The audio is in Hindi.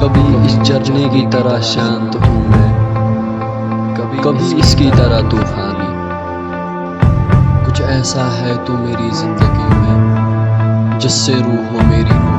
कभी इस झरने की तरह शांत हूँ मैं, कभी इसकी तरह तूफानी। कुछ ऐसा है तू मेरी जिंदगी में, जिससे रूह हो मेरी रूह